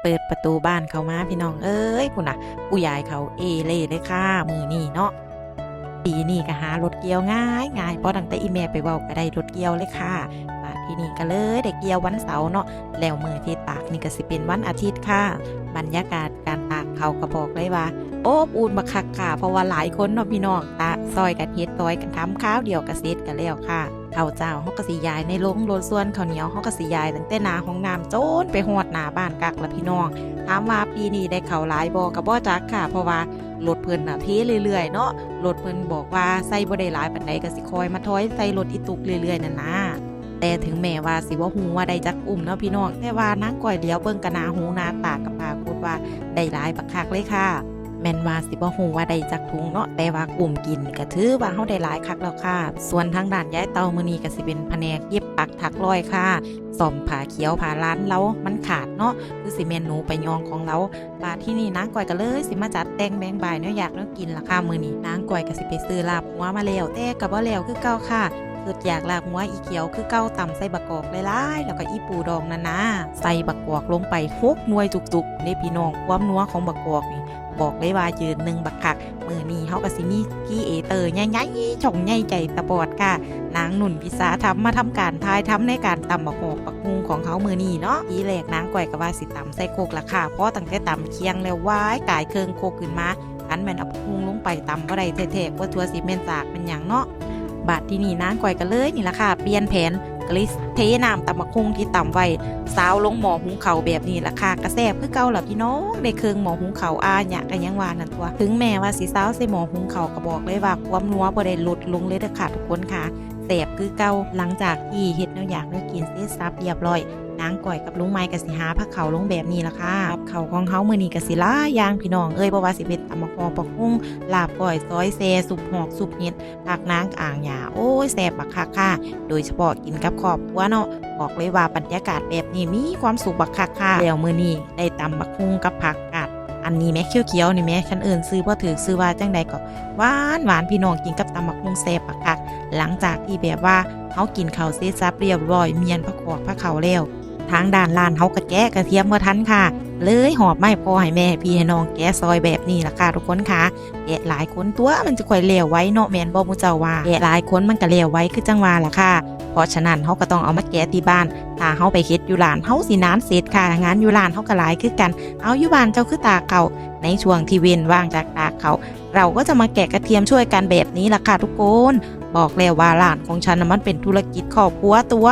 เปิดประตูบ้านเขามาพี่น้องเอ้ยพุ่นน่ะผู้ยายเขาเอเล่เลยค่ะมือนี่เนาะปีนี้ก็หารถเกี่ยวง่ายเพราะตั้งแต่อีแม่ไปเว้าก็ได้รถเกี่ยวเลยค่ะบาดที่นี่ก็เลยได้เกี่ยววันเสาร์เนาะแล้วมือที่ตากนี่ก็สิเป็นวันอาทิตย์ค่ะบรรยากาศการตากเขาก็บอกเลยว่าโอ้ปูนบักคักค่ะเพราะว่าหลายคนเนาะพี่น้องตากซอยกันเฮ็ดซอยกันทำข้าวเดียวก็เสร็จกันแล้วค่ะข้าวเจ้าเฮาก็สิยายในโรงรถส่วนข้าวเหนียวเฮาก็สิยายตั้งแต่หน้าห้องน้ำโจนไปฮอดหน้าบ้านกักละพี่น้องถามว่าปีนี้ได้ข้าวหลายบ่ก็บ่จักค่ะเพราะว่ารถเพิ่นน่ะเทเรื่อยๆเนาะรถเพิ่นบอกว่าใส่บ่ได้หลายปานใดก็สิคอยมาถอยใส่รถอีตุกเรื่อยๆนั่นนะแต่ถึงแม้ว่าสิบ่ฮู้ว่าได้จักอุ้มเนาะพี่น้องแต่ว่านางก้อยเหลียวเบิ่งกะหน้าหูหน้าตากับปากพูดว่าได้หลายบักคักเลยค่ะแม่นว่าสิบ่ฮู้ว่าได้จักถุงเนาะแต่ว่ากลุ่มกินก็ถือว่าเฮาได้หลายคักแล้วค่ะส่วนทางด้านยายเตามื้อนี้ก็สิเป็นแผนกเย็บปักถักร้อยค่ะซ่อมผ้าเขียวผ้าล้านเรามันขาดเนาะคือสิแม่นหนูไปยองของเราบาดที่นี่นางก้อยก็เลยสิมาจัดแต่งแบ่งบ่ายเนาะอยากเนาะกินล่ะค่ะมื้อนี้นางก้อยก็สิไปซื้อลาบหัวมาแล้วแต่ก็บ่แล้วคือเก่าค่ะคืออยากลาบหัวอีเขียวคือเก่าตำใส่บักกอกหลายๆแล้วก็อีปูดองนั่นนะใส่บักกอกลงไป6หน่วยจุกๆนี่พี่น้องความนัวของบักกอกนี่บอกเลยว่ายืนหนึ่งบักคักมือนี้เฮาก็สิมีพี่เอเตอร์ใหญ่ๆช่องใหญ่ใจตะบอดค่ะนางหนุ่นพิษามาทำการทายทำในการตำบักหอกบักฮุงของเขามือนี้เนาะทีแรกนางก้อยก็ว่าสิตำใส่โคกละค่ะเพราะตั้งแต่ตำเคียงแล้วว้ายกายเคืองโคกขึ้นมาอันแม่นเอาบักฮุงลงไปตำบ่ได้แท้ๆว่าทัวสิแม่นจากเป็นหยังเนาะบาดที่นี่นางก้อยก็เลยนี่ละค่ะเปลี่ยนแผนกลิสเทน้ำตำบักฮุงที่ตำไว้สาวลงหม้อหุงข้าวแบบนี้ล่ะค่ะกระแซบคือเก่าล่ะพี่น้องได้เครื่องหม้อหุงข้าวเนี่ยก็ยังว่านั่นตัวถึงแม้ว่าสิสาวใส่หม้อหุงข้าวก็บอกเลยว่าความนัวบ่ได้ลดลงเลยเด้อค่ะทุกคนค่ะแซ่บคือเก่าหลังจากที่เฮ็ดแนวอยากได้กินเสร็จสับเรียบร้อยนางก้อยกับลุงไม้ก็สิหาผักเขาลงแบบนี้ล่ะค่ะข้าวของเฮามื้อนี้ก็สิหลายอย่างพี่น้องบ่ว่าสิเป็นตำบักหุ่งปักหุ่งลาบก้อยซอยแซ่สุปหอกสุปเห็ดผักนางอ่างหญ้าโอ้ยแซ่บบักคักค่ะโดยเฉพาะกินกับครอบครัวเนาะบอกเลยว่าบรรยากาศแบบนี้มีความสุขบักคักค่ะแล้วมื้อนี้ได้ตำบักหุ่งกับผักกาดอันนี้แม่เขียวๆนี่แม่คันอื่นซื้อบ่ถือซื้อว่าจังใดก็หวานพี่น้องกินกับตำบักหุ่งแซ่บบักคักหลังจากที่แบบว่าเฮากินข้าวเสร็จสับเรียบร้อยเมียนผักกอกผักเขาแล้วทางด้านร้านเฮาก็แกะกระเทียมบ่ทันค่ะเลยหอบไม้พอให้แม่พี่ให้น้องแกะซอยแบบนี้ล่ะค่ะทุกคนค่ะแกะหลายคนตัวมันจะค่อยเหลวไว้เนาะแม่นบ่มู้เจ้าว่าแกะหลายคนมันก็เหลวไว้คือจังว่าล่ะค่ะเพราะฉะนั้นเฮาก็ต้องเอามาแกะที่บ้านถ้าเฮาไปเฮ็ดอยู่ร้านเฮาสินานเสร็จค่ะงานอยู่ร้านเฮาก็หลายคือกันเอาอยู่บ้านเจ้าคือตากเขาในช่วงที่เว้นว่างจากตากเขาเราก็จะมาแกะกระเทียมช่วยกันแบบนี้ล่ะค่ะทุกคนบอกแล้วว่าร้านของฉันมันเป็นธุรกิจครอบครัวตัว